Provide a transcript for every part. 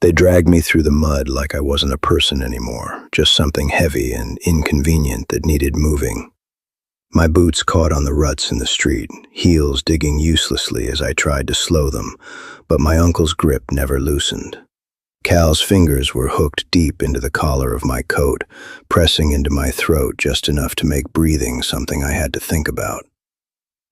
They dragged me through the mud like I wasn't a person anymore, just something heavy and inconvenient that needed moving. My boots caught on the ruts in the street, heels digging uselessly as I tried to slow them, but my uncle's grip never loosened. Cal's fingers were hooked deep into the collar of my coat, pressing into my throat just enough to make breathing something I had to think about.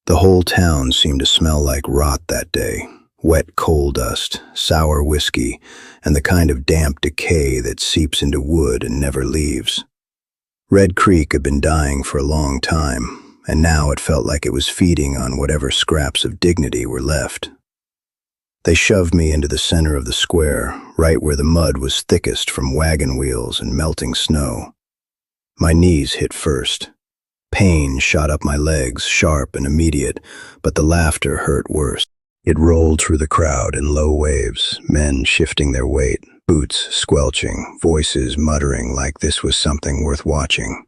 The whole town seemed to smell like rot that day. Wet coal dust, sour whiskey, and the kind of damp decay that seeps into wood and never leaves. Red Creek had been dying for a long time, and now it felt like it was feeding on whatever scraps of dignity were left. They shoved me into the center of the square, right where the mud was thickest from wagon wheels and melting snow. My knees hit first. Pain shot up my legs, sharp and immediate, but the laughter hurt worse. It rolled through the crowd in low waves, men shifting their weight, boots squelching, voices muttering like this was something worth watching.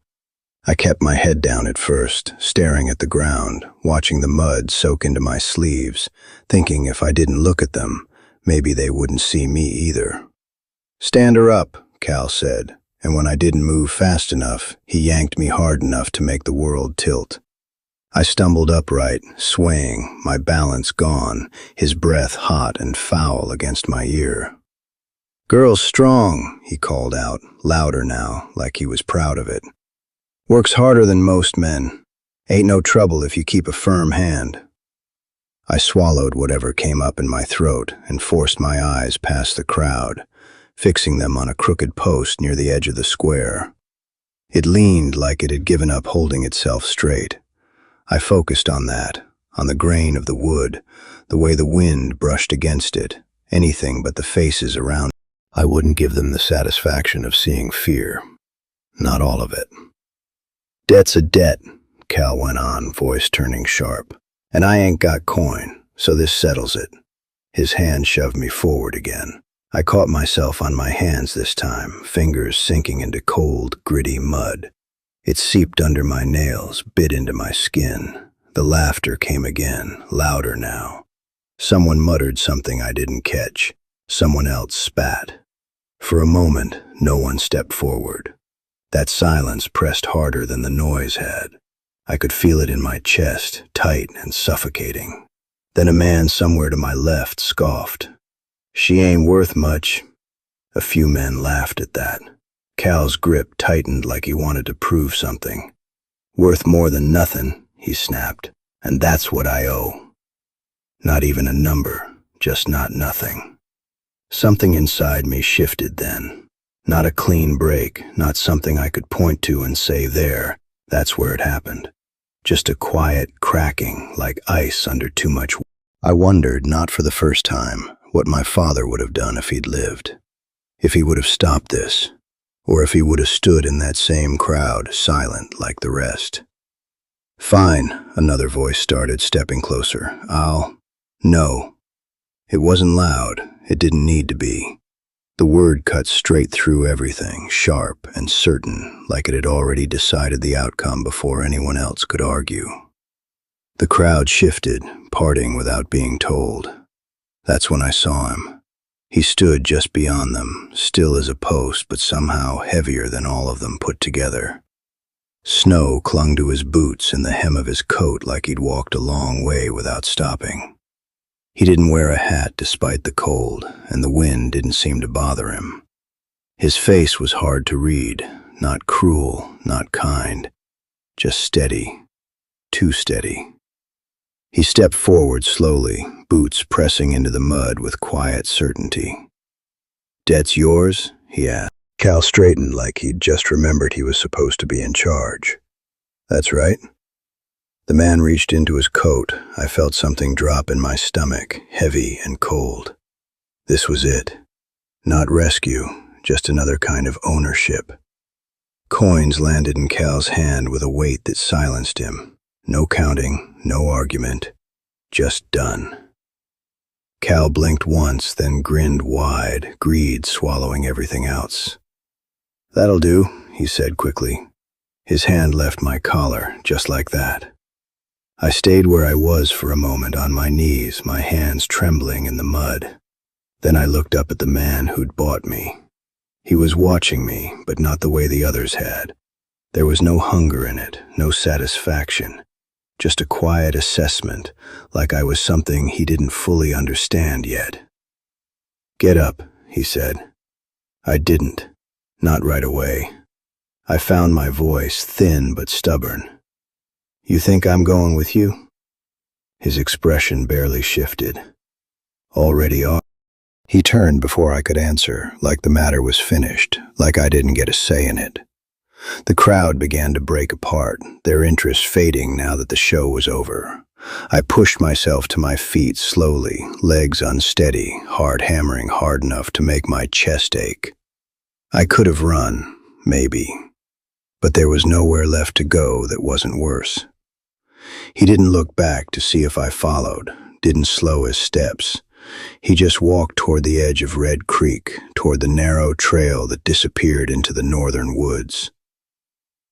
I kept my head down at first, staring at the ground, watching the mud soak into my sleeves, thinking if I didn't look at them, maybe they wouldn't see me either. "Stand her up," Cal said, and when I didn't move fast enough, he yanked me hard enough to make the world tilt. I stumbled upright, swaying, my balance gone, his breath hot and foul against my ear. "Girl's strong," he called out, louder now, like he was proud of it. "Works harder than most men. Ain't no trouble if you keep a firm hand." I swallowed whatever came up in my throat and forced my eyes past the crowd, fixing them on a crooked post near the edge of the square. It leaned like it had given up holding itself straight. I focused on that, on the grain of the wood, the way the wind brushed against it, anything but the faces around. I wouldn't give them the satisfaction of seeing fear. Not all of it. "Debt's a debt," Cal went on, voice turning sharp. "And I ain't got coin, so this settles it." His hand shoved me forward again. I caught myself on my hands this time, fingers sinking into cold, gritty mud. It seeped under my nails, bit into my skin. The laughter came again, louder now. Someone muttered something I didn't catch. Someone else spat. For a moment, no one stepped forward. That silence pressed harder than the noise had. I could feel it in my chest, tight and suffocating. Then a man somewhere to my left scoffed. "She ain't worth much." A few men laughed at that. Cal's grip tightened like he wanted to prove something. "Worth more than nothing," he snapped, "and that's what I owe." Not even a number, just not nothing. Something inside me shifted then. Not a clean break, not something I could point to and say there, that's where it happened. Just a quiet cracking like ice under too much. I wondered, not for the first time, what my father would have done if he'd lived. If he would have stopped this. Or if he would have stood in that same crowd, silent like the rest. "Fine," another voice started, stepping closer. No. It wasn't loud. It didn't need to be. The word cut straight through everything, sharp and certain, like it had already decided the outcome before anyone else could argue. The crowd shifted, parting without being told. That's when I saw him. He stood just beyond them, still as a post, but somehow heavier than all of them put together. Snow clung to his boots and the hem of his coat like he'd walked a long way without stopping. He didn't wear a hat despite the cold, and the wind didn't seem to bother him. His face was hard to read, not cruel, not kind, just steady, too steady. He stepped forward slowly, boots pressing into the mud with quiet certainty. "Debt's yours?" he asked. Cal straightened like he'd just remembered he was supposed to be in charge. "That's right." The man reached into his coat. I felt something drop in my stomach, heavy and cold. This was it. Not rescue, just another kind of ownership. Coins landed in Cal's hand with a weight that silenced him. No counting, no argument, just done. Cal blinked once, then grinned wide, greed swallowing everything else. "That'll do," he said quickly. His hand left my collar, just like that. I stayed where I was for a moment on my knees, my hands trembling in the mud. Then I looked up at the man who'd bought me. He was watching me, but not the way the others had. There was no hunger in it, no satisfaction, just a quiet assessment, like I was something he didn't fully understand yet. "Get up," he said. I didn't, not right away. I found my voice, thin but stubborn. "You think I'm going with you?" His expression barely shifted. "Already are." He turned before I could answer, like the matter was finished, like I didn't get a say in it. The crowd began to break apart, their interest fading now that the show was over. I pushed myself to my feet slowly, legs unsteady, heart hammering hard enough to make my chest ache. I could have run, maybe, but there was nowhere left to go that wasn't worse. He didn't look back to see if I followed, didn't slow his steps. He just walked toward the edge of Red Creek, toward the narrow trail that disappeared into the northern woods.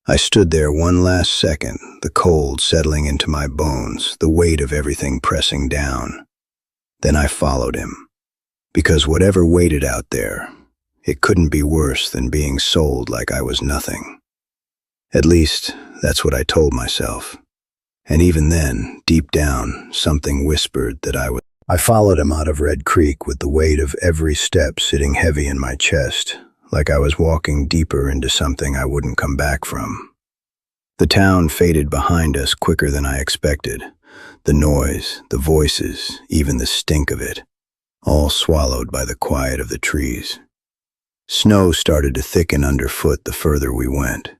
I stood there one last second, the cold settling into my bones, the weight of everything pressing down. Then I followed him, because whatever waited out there, it couldn't be worse than being sold like I was nothing. At least, that's what I told myself. And even then, deep down, something whispered that I followed him out of Red Creek with the weight of every step sitting heavy in my chest, like I was walking deeper into something I wouldn't come back from. The town faded behind us quicker than I expected. The noise, the voices, even the stink of it, all swallowed by the quiet of the trees. Snow started to thicken underfoot the further we went,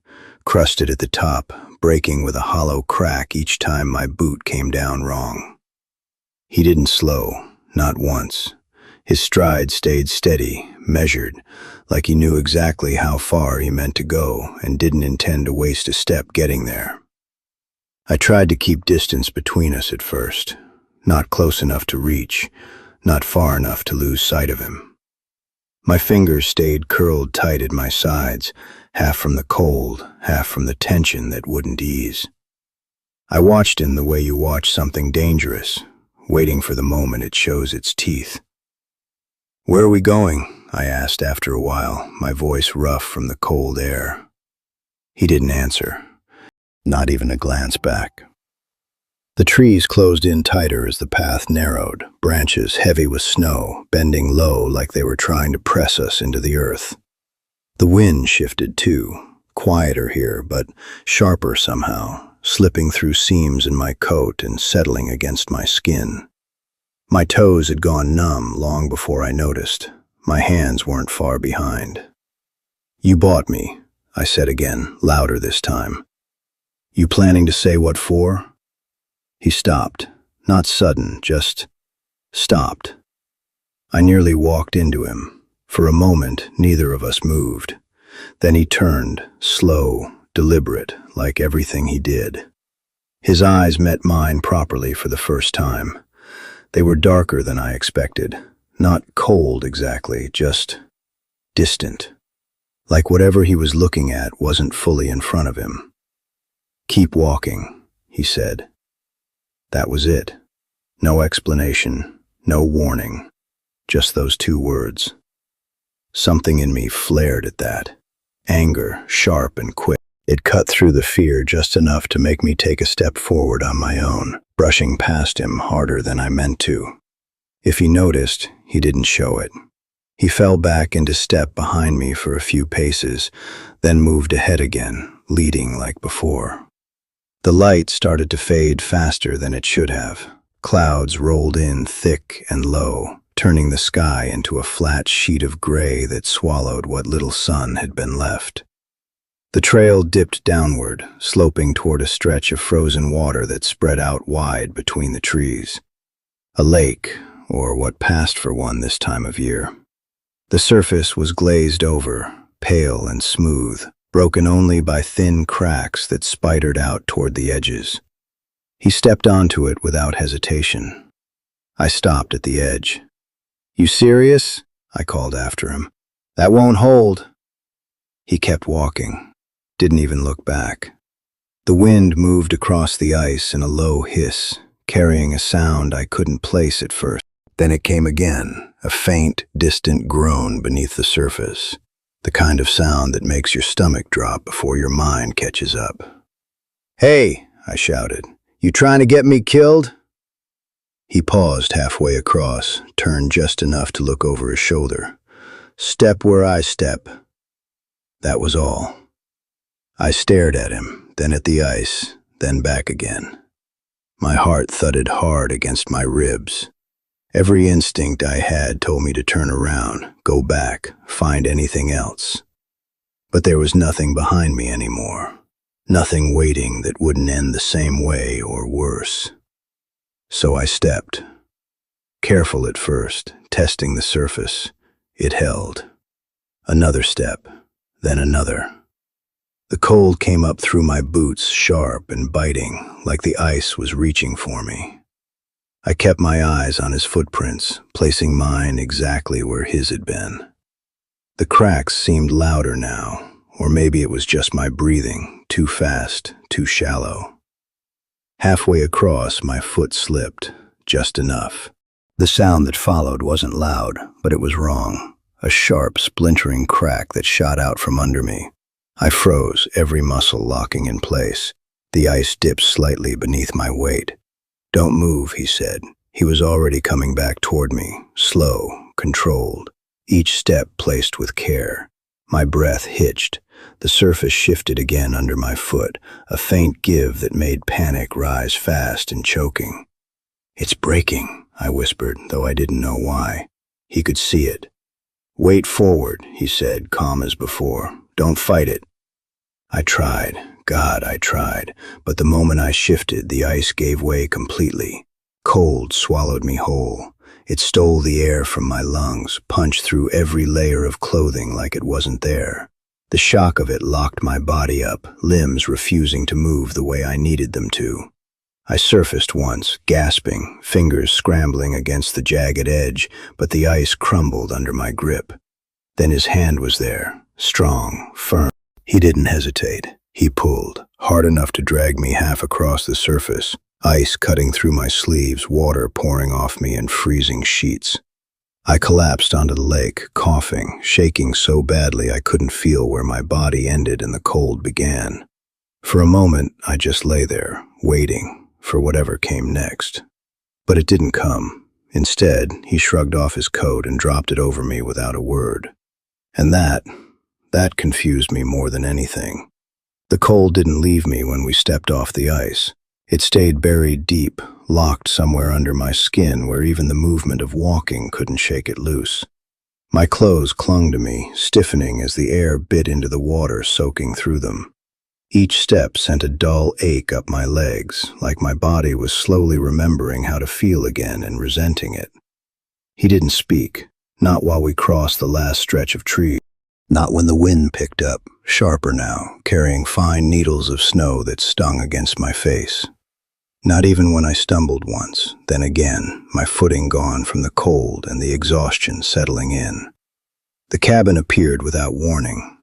crusted at the top, breaking with a hollow crack each time my boot came down wrong. He didn't slow, not once. His stride stayed steady, measured, like he knew exactly how far he meant to go and didn't intend to waste a step getting there. I tried to keep distance between us at first, not close enough to reach, not far enough to lose sight of him. My fingers stayed curled tight at my sides, half from the cold, half from the tension that wouldn't ease. I watched him the way you watch something dangerous, waiting for the moment it shows its teeth. "Where are we going?" I asked after a while, my voice rough from the cold air. He didn't answer, not even a glance back. The trees closed in tighter as the path narrowed, branches heavy with snow, bending low like they were trying to press us into the earth. The wind shifted too, quieter here, but sharper somehow, slipping through seams in my coat and settling against my skin. My toes had gone numb long before I noticed. My hands weren't far behind. "You bought me," I said again, louder this time. "You planning to say what for?" He stopped, not sudden, just stopped. I nearly walked into him. For a moment, neither of us moved. Then he turned, slow, deliberate, like everything he did. His eyes met mine properly for the first time. They were darker than I expected. Not cold exactly, just distant. Like whatever he was looking at wasn't fully in front of him. "Keep walking," he said. That was it. No explanation, no warning, just those two words. Something in me flared at that. Anger, sharp and quick. It cut through the fear just enough to make me take a step forward on my own, brushing past him harder than I meant to. If he noticed, he didn't show it. He fell back into step behind me for a few paces, then moved ahead again, leading like before. The light started to fade faster than it should have. Clouds rolled in thick and low, turning the sky into a flat sheet of gray that swallowed what little sun had been left. The trail dipped downward, sloping toward a stretch of frozen water that spread out wide between the trees. A lake, or what passed for one this time of year. The surface was glazed over, pale and smooth, broken only by thin cracks that spidered out toward the edges. He stepped onto it without hesitation. I stopped at the edge. "You serious?" I called after him. "That won't hold." He kept walking. Didn't even look back. The wind moved across the ice in a low hiss, carrying a sound I couldn't place at first. Then it came again, a faint, distant groan beneath the surface, the kind of sound that makes your stomach drop before your mind catches up. "Hey," I shouted, "you trying to get me killed?" He paused halfway across, turned just enough to look over his shoulder. "Step where I step." That was all. I stared at him, then at the ice, then back again. My heart thudded hard against my ribs. Every instinct I had told me to turn around, go back, find anything else. But there was nothing behind me anymore. Nothing waiting that wouldn't end the same way or worse. So I stepped. Careful at first, testing the surface. It held. Another step, then another. The cold came up through my boots, sharp and biting, like the ice was reaching for me. I kept my eyes on his footprints, placing mine exactly where his had been. The cracks seemed louder now, or maybe it was just my breathing, too fast, too shallow. Halfway across, my foot slipped, just enough. The sound that followed wasn't loud, but it was wrong. A sharp, splintering crack that shot out from under me. I froze, every muscle locking in place. The ice dipped slightly beneath my weight. "Don't move," he said. He was already coming back toward me, slow, controlled, each step placed with care. My breath hitched. The surface shifted again under my foot, a faint give that made panic rise fast and choking. "It's breaking," I whispered, though I didn't know why. He could see it. "Wait forward," he said, calm as before. "Don't fight it." I tried. God, I tried, but the moment I shifted, the ice gave way completely. Cold swallowed me whole. It stole the air from my lungs, punched through every layer of clothing like it wasn't there. The shock of it locked my body up, limbs refusing to move the way I needed them to. I surfaced once, gasping, fingers scrambling against the jagged edge, but the ice crumbled under my grip. Then his hand was there, strong, firm. He didn't hesitate. He pulled, hard enough to drag me half across the surface, ice cutting through my sleeves, water pouring off me in freezing sheets. I collapsed onto the lake, coughing, shaking so badly I couldn't feel where my body ended and the cold began. For a moment, I just lay there, waiting for whatever came next. But it didn't come. Instead, he shrugged off his coat and dropped it over me without a word. And that confused me more than anything. The cold didn't leave me when we stepped off the ice. It stayed buried deep, locked somewhere under my skin where even the movement of walking couldn't shake it loose. My clothes clung to me, stiffening as the air bit into the water, soaking through them. Each step sent a dull ache up my legs, like my body was slowly remembering how to feel again and resenting it. He didn't speak, not while we crossed the last stretch of trees. Not when the wind picked up, sharper now, carrying fine needles of snow that stung against my face. Not even when I stumbled once, then again, my footing gone from the cold and the exhaustion settling in. The cabin appeared without warning.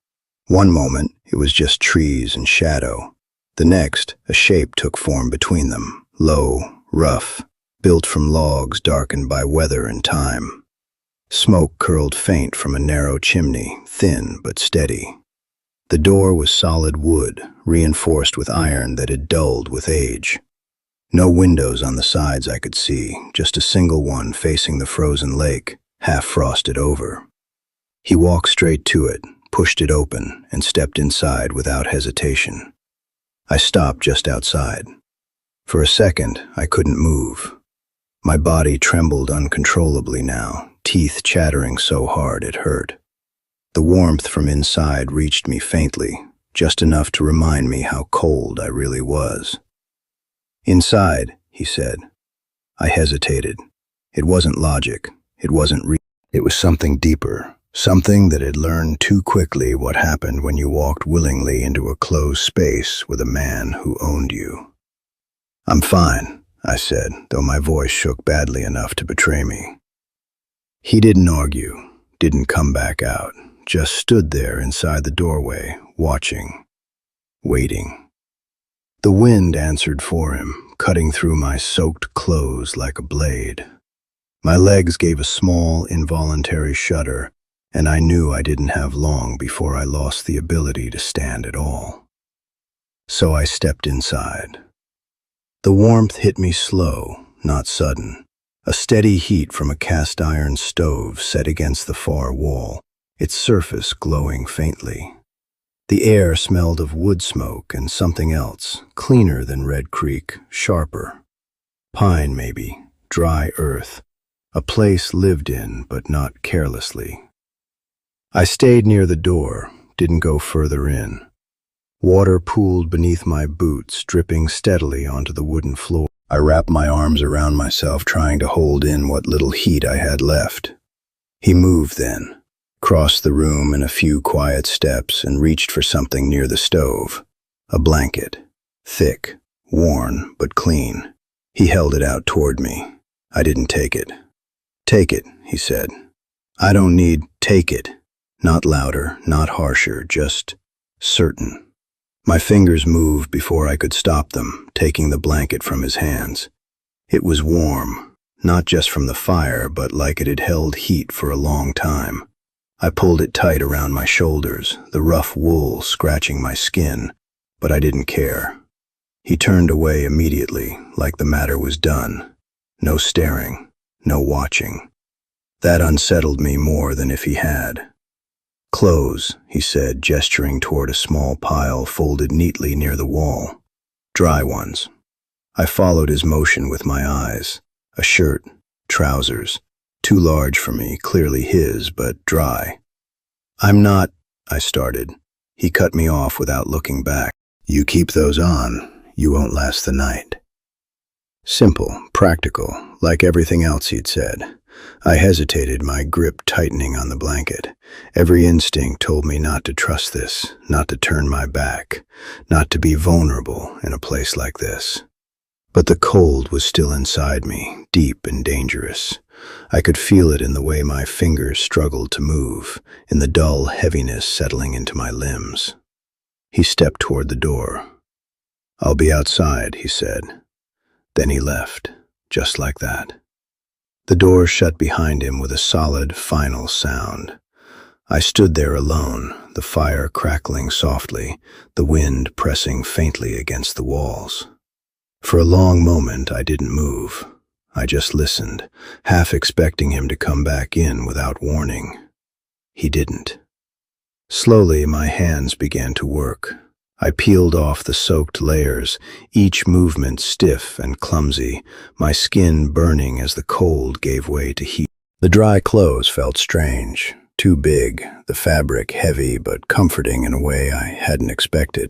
One moment, it was just trees and shadow. The next, a shape took form between them, low, rough, built from logs darkened by weather and time. Smoke curled faint from a narrow chimney, thin but steady. The door was solid wood, reinforced with iron that had dulled with age. No windows on the sides I could see, just a single one facing the frozen lake, half frosted over. He walked straight to it, pushed it open, and stepped inside without hesitation. I stopped just outside. For a second, I couldn't move. My body trembled uncontrollably now, teeth chattering so hard it hurt. The warmth from inside reached me faintly, just enough to remind me how cold I really was. "Inside," he said. I hesitated. It wasn't logic. It wasn't reason. It was something deeper, something that had learned too quickly what happened when you walked willingly into a closed space with a man who owned you. "I'm fine," I said, though my voice shook badly enough to betray me. He didn't argue, didn't come back out, just stood there inside the doorway, watching, waiting. The wind answered for him, cutting through my soaked clothes like a blade. My legs gave a small, involuntary shudder, and I knew I didn't have long before I lost the ability to stand at all. So I stepped inside. The warmth hit me slow, not sudden. A steady heat from a cast-iron stove set against the far wall, its surface glowing faintly. The air smelled of wood smoke and something else, cleaner than Red Creek, sharper. Pine, maybe, dry earth, a place lived in but not carelessly. I stayed near the door, didn't go further in. Water pooled beneath my boots, dripping steadily onto the wooden floor. I wrapped my arms around myself, trying to hold in what little heat I had left. He moved then, crossed the room in a few quiet steps, and reached for something near the stove. A blanket, thick, worn, but clean. He held it out toward me. I didn't take it. "Take it," he said. "I don't need take it." Not louder, not harsher, just certain. My fingers moved before I could stop them, taking the blanket from his hands. It was warm, not just from the fire, but like it had held heat for a long time. I pulled it tight around my shoulders, the rough wool scratching my skin, but I didn't care. He turned away immediately, like the matter was done. No staring, no watching. That unsettled me more than if he had. "Clothes," he said, gesturing toward a small pile folded neatly near the wall. "Dry ones." I followed his motion with my eyes. A shirt, trousers, too large for me, clearly his, but dry. "I'm not," I started. He cut me off without looking back. "You keep those on, you won't last the night." Simple, practical, like everything else he'd said. I hesitated, my grip tightening on the blanket. Every instinct told me not to trust this, not to turn my back, not to be vulnerable in a place like this. But the cold was still inside me, deep and dangerous. I could feel it in the way my fingers struggled to move, in the dull heaviness settling into my limbs. He stepped toward the door. "I'll be outside," he said. Then he left, just like that. The door shut behind him with a solid, final sound. I stood there alone, the fire crackling softly, the wind pressing faintly against the walls. For a long moment I didn't move. I just listened, half expecting him to come back in without warning. He didn't. Slowly my hands began to work. I peeled off the soaked layers, each movement stiff and clumsy, my skin burning as the cold gave way to heat. The dry clothes felt strange, too big, the fabric heavy but comforting in a way I hadn't expected.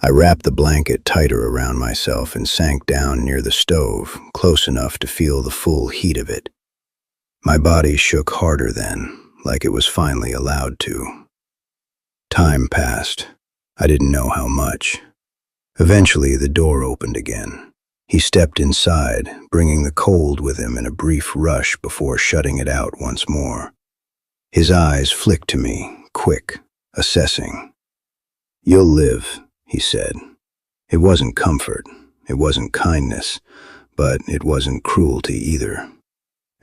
I wrapped the blanket tighter around myself and sank down near the stove, close enough to feel the full heat of it. My body shook harder then, like it was finally allowed to. Time passed. I didn't know how much. Eventually, the door opened again. He stepped inside, bringing the cold with him in a brief rush before shutting it out once more. His eyes flicked to me, quick, assessing. "You'll live," he said. It wasn't comfort, it wasn't kindness, but it wasn't cruelty either.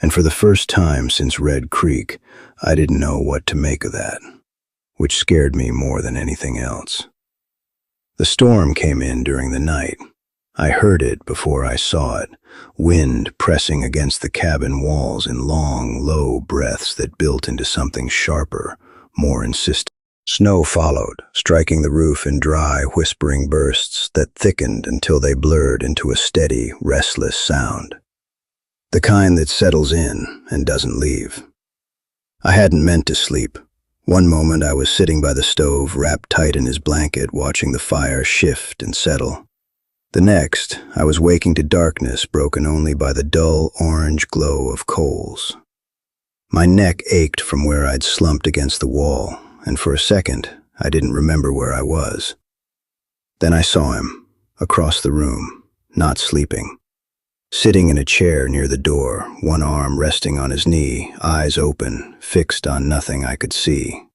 And for the first time since Red Creek, I didn't know what to make of that, which scared me more than anything else. The storm came in during the night. I heard it before I saw it, wind pressing against the cabin walls in long, low breaths that built into something sharper, more insistent. Snow followed, striking the roof in dry, whispering bursts that thickened until they blurred into a steady, restless sound. The kind that settles in and doesn't leave. I hadn't meant to sleep. One moment I was sitting by the stove, wrapped tight in his blanket, watching the fire shift and settle. The next, I was waking to darkness broken only by the dull orange glow of coals. My neck ached from where I'd slumped against the wall, and for a second, I didn't remember where I was. Then I saw him, across the room, not sleeping. Sitting in a chair near the door, one arm resting on his knee, eyes open, fixed on nothing I could see.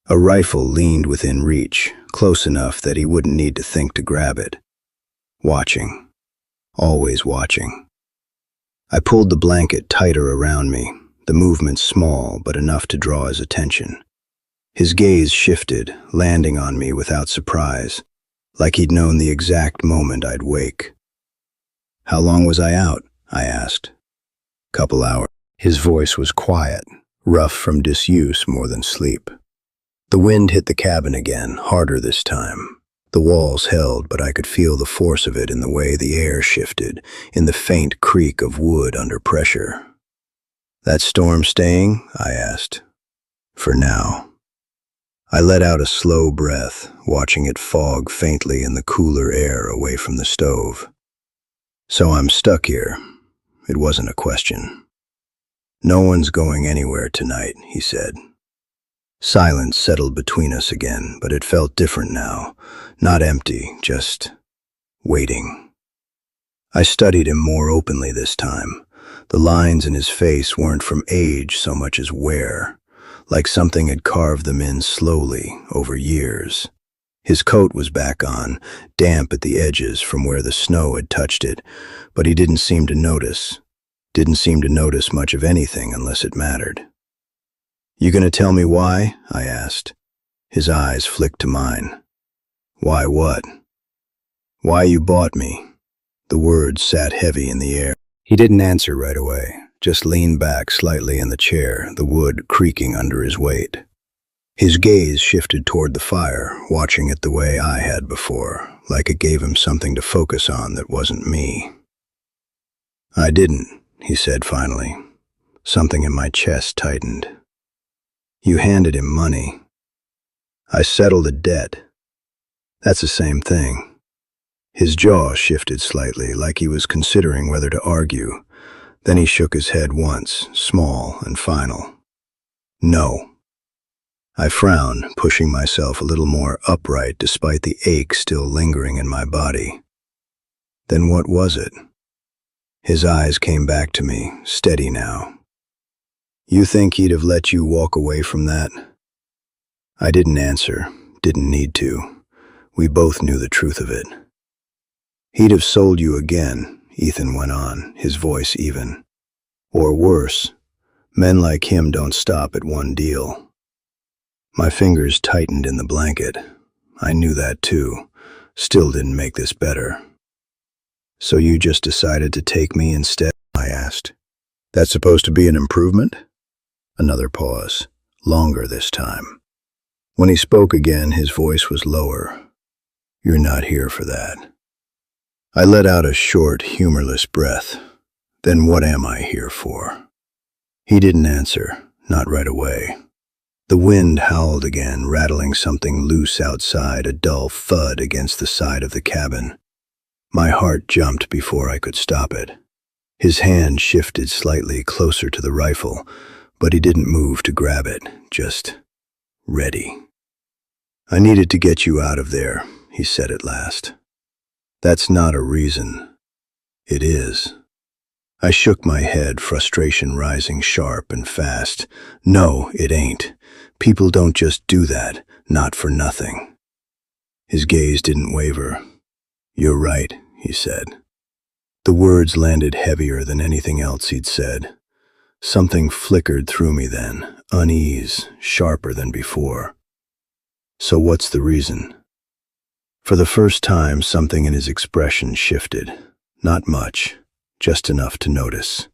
A rifle leaned within reach, close enough that he wouldn't need to think to grab it. Watching. Always watching. I pulled the blanket tighter around me, the movement small but enough to draw his attention. His gaze shifted, landing on me without surprise, like he'd known the exact moment I'd wake. "How long was I out?" I asked. "Couple hours." His voice was quiet, rough from disuse more than sleep. The wind hit the cabin again, harder this time. The walls held, but I could feel the force of it in the way the air shifted, in the faint creak of wood under pressure. "That storm staying?" I asked. "For now." I let out a slow breath, watching it fog faintly in the cooler air away from the stove. "So I'm stuck here." It wasn't a question. "No one's going anywhere tonight," he said. Silence settled between us again, but it felt different now. Not empty, just waiting. I studied him more openly this time. The lines in his face weren't from age so much as wear, like something had carved them in slowly over years. His coat was back on, damp at the edges from where the snow had touched it, but he didn't seem to notice. Didn't seem to notice much of anything unless it mattered. "You gonna tell me why?" I asked. His eyes flicked to mine. "Why what?" "Why you bought me." The words sat heavy in the air. He didn't answer right away, just leaned back slightly in the chair, the wood creaking under his weight. His gaze shifted toward the fire, watching it the way I had before, like it gave him something to focus on that wasn't me. "I didn't," he said finally. Something in my chest tightened. "You handed him money." "I settled a debt." "That's the same thing." His jaw shifted slightly, like he was considering whether to argue. Then he shook his head once, small and final. "No." I frowned, pushing myself a little more upright despite the ache still lingering in my body. "Then what was it?" His eyes came back to me, steady now. "You think he'd have let you walk away from that?" I didn't answer, didn't need to. We both knew the truth of it. "He'd have sold you again," Ethan went on, his voice even. "Or worse. Men like him don't stop at one deal." My fingers tightened in the blanket. I knew that too. Still didn't make this better. "So you just decided to take me instead?" I asked. "That's supposed to be an improvement?" Another pause, longer this time. When he spoke again, his voice was lower. "You're not here for that." I let out a short, humorless breath. "Then what am I here for?" He didn't answer, not right away. The wind howled again, rattling something loose outside, a dull thud against the side of the cabin. My heart jumped before I could stop it. His hand shifted slightly closer to the rifle, but he didn't move to grab it, just ready. "I needed to get you out of there," he said at last. "That's not a reason." "It is." I shook my head, frustration rising sharp and fast. "No, it ain't. People don't just do that, not for nothing." His gaze didn't waver. "You're right," he said. The words landed heavier than anything else he'd said. Something flickered through me then, unease, sharper than before. "So what's the reason?" For the first time, something in his expression shifted. Not much, just enough to notice.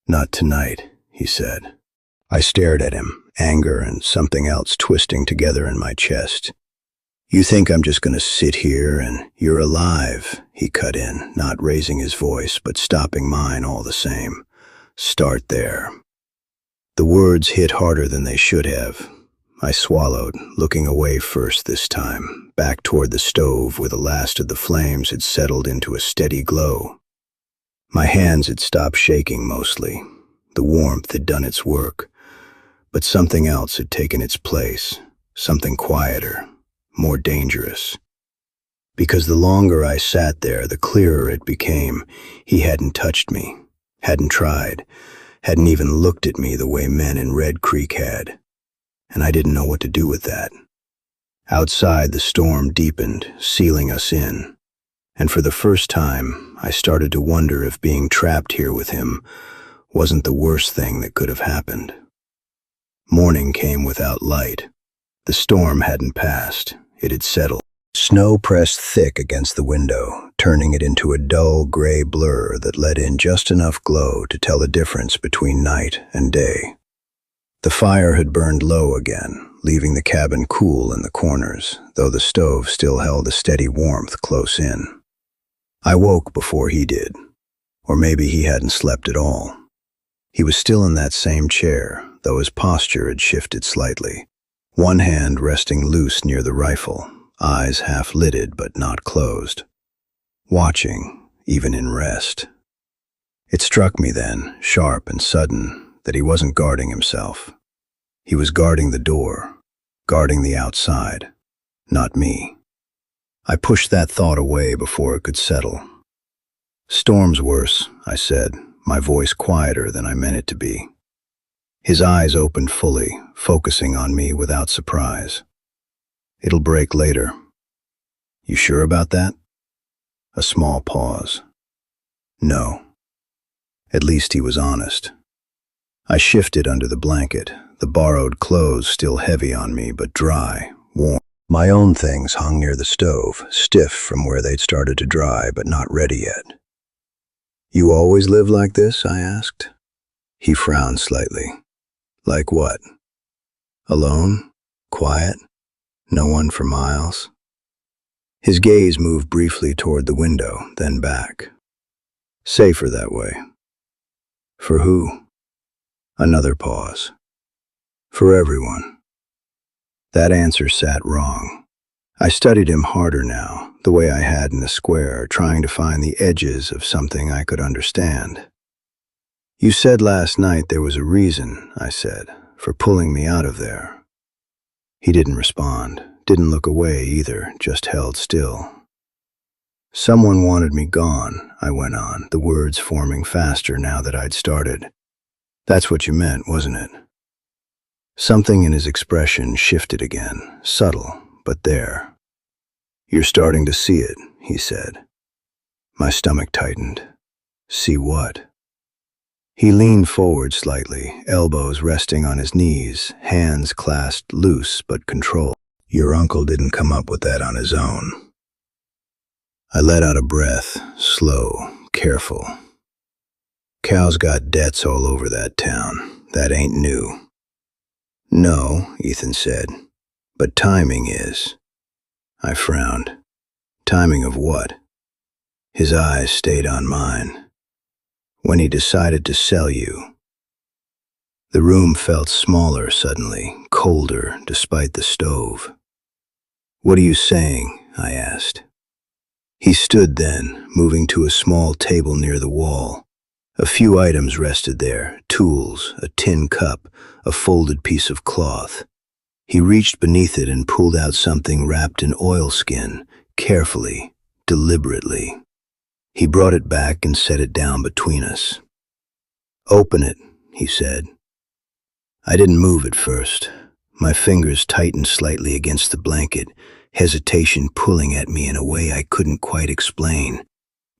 "Not tonight," he said. I stared at him, anger and something else twisting together in my chest. "You think I'm just going to sit here and you're alive," he cut in, not raising his voice, but stopping mine all the same. "Start there." The words hit harder than they should have. I swallowed, looking away first this time, back toward the stove where the last of the flames had settled into a steady glow. My hands had stopped shaking mostly. The warmth had done its work, but something else had taken its place, something quieter, more dangerous. Because the longer I sat there, the clearer it became. He hadn't touched me, hadn't tried, hadn't even looked at me the way men in Red Creek had. And I didn't know what to do with that. Outside, the storm deepened, sealing us in. And for the first time, I started to wonder if being trapped here with him wasn't the worst thing that could have happened. Morning came without light. The storm hadn't passed. It had settled. Snow pressed thick against the window, turning it into a dull gray blur that let in just enough glow to tell the difference between night and day. The fire had burned low again, leaving the cabin cool in the corners, though the stove still held a steady warmth close in. I woke before he did, or maybe he hadn't slept at all. He was still in that same chair, though his posture had shifted slightly, one hand resting loose near the rifle, eyes half-lidded but not closed, watching, even in rest. It struck me then, sharp and sudden, that he wasn't guarding himself. He was guarding the door, guarding the outside, not me. I pushed that thought away before it could settle. "Storm's worse," I said, my voice quieter than I meant it to be. His eyes opened fully, focusing on me without surprise. "It'll break later." "You sure about that?" A small pause. "No." At least he was honest. I shifted under the blanket, the borrowed clothes still heavy on me, but dry, warm. My own things hung near the stove, stiff from where they'd started to dry, but not ready yet. "You always live like this?" I asked. He frowned slightly. "Like what?" "Alone? Quiet? No one for miles?" His gaze moved briefly toward the window, then back. "Safer that way." "For who?" Another pause. "For everyone." That answer sat wrong. I studied him harder now, the way I had in the square, trying to find the edges of something I could understand. "You said last night there was a reason," I said, "for pulling me out of there." He didn't respond, didn't look away either, just held still. "Someone wanted me gone," I went on, the words forming faster now that I'd started. "That's what you meant, wasn't it?" Something in his expression shifted again, subtle, but there. "You're starting to see it," he said. My stomach tightened. "See what?" He leaned forward slightly, elbows resting on his knees, hands clasped loose but controlled. "Your uncle didn't come up with that on his own." I let out a breath, slow, careful. "Cal's got debts all over that town. That ain't new." "No," Ethan said, "but timing is." I frowned. "Timing of what?" His eyes stayed on mine. "When he decided to sell you." The room felt smaller suddenly, colder despite the stove. "What are you saying?" I asked. He stood then, moving to a small table near the wall. A few items rested there, tools, a tin cup, a folded piece of cloth. He reached beneath it and pulled out something wrapped in oilskin, carefully, deliberately. He brought it back and set it down between us. "Open it," he said. I didn't move at first. My fingers tightened slightly against the blanket, hesitation pulling at me in a way I couldn't quite explain.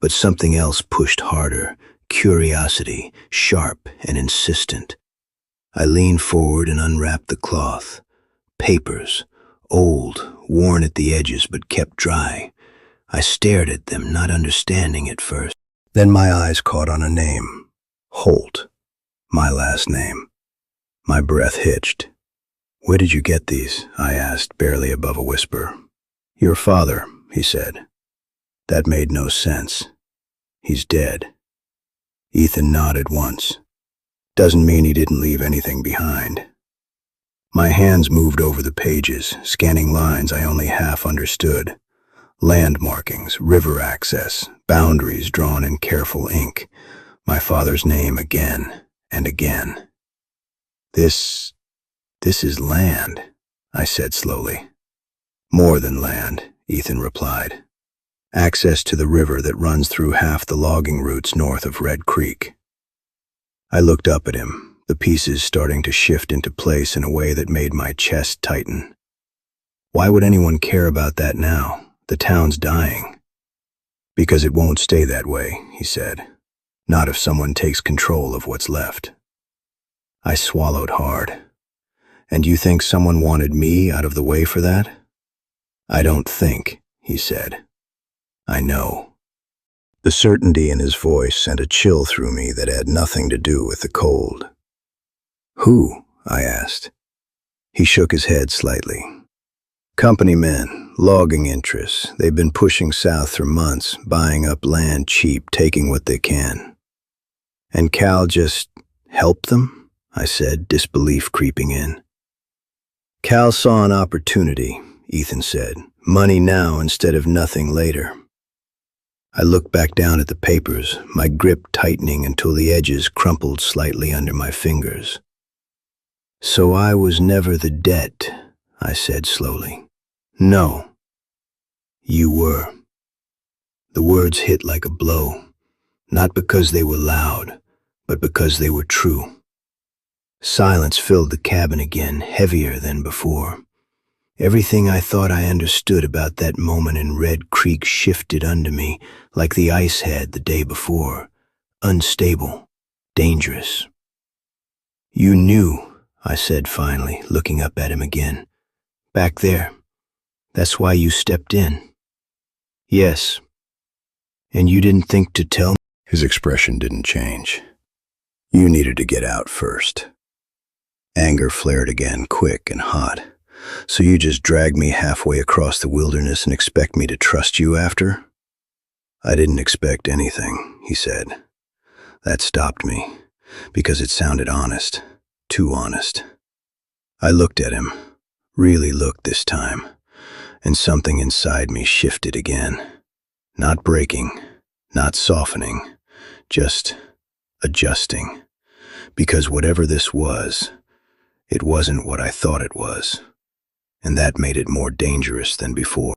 But something else pushed harder, curiosity, sharp and insistent. I leaned forward and unwrapped the cloth. Papers, old, worn at the edges but kept dry. I stared at them, not understanding at first. Then my eyes caught on a name. Holt. My last name. My breath hitched. "Where did you get these?" I asked, barely above a whisper. "Your father," he said. That made no sense. "He's dead." Ethan nodded once. "Doesn't mean he didn't leave anything behind." My hands moved over the pages, scanning lines I only half understood. Land markings, river access, boundaries drawn in careful ink. My father's name again and again. This is land," I said slowly. "More than land," Ethan replied. "Access to the river that runs through half the logging routes north of Red Creek." I looked up at him, the pieces starting to shift into place in a way that made my chest tighten. "Why would anyone care about that now? The town's dying." Because it won't stay that way, he said. Not if someone takes control of what's left. I swallowed hard. And you think someone wanted me out of the way for that? I don't think, he said. I know. The certainty in his voice sent a chill through me that had nothing to do with the cold. Who? I asked. He shook his head slightly. Company men, logging interests. They've been pushing south for months, buying up land cheap, taking what they can. And Cal just helped them? I said, disbelief creeping in. Cal saw an opportunity, Ethan said. Money now instead of nothing later. I looked back down at the papers, my grip tightening until the edges crumpled slightly under my fingers. So I was never the debt, I said slowly. No, you were. The words hit like a blow, not because they were loud, but because they were true. Silence filled the cabin again, heavier than before. Everything I thought I understood about that moment in Red Creek shifted under me, like the ice had the day before. Unstable, dangerous. You knew, I said finally, looking up at him again. Back there. That's why you stepped in. Yes. And you didn't think to tell me? His expression didn't change. You needed to get out first. Anger flared again, quick and hot. So you just dragged me halfway across the wilderness and expect me to trust you after? I didn't expect anything, he said. That stopped me, because it sounded honest, too honest. I looked at him, really looked this time, and something inside me shifted again. Not breaking, not softening, just adjusting. Because whatever this was, it wasn't what I thought it was. And that made it more dangerous than before.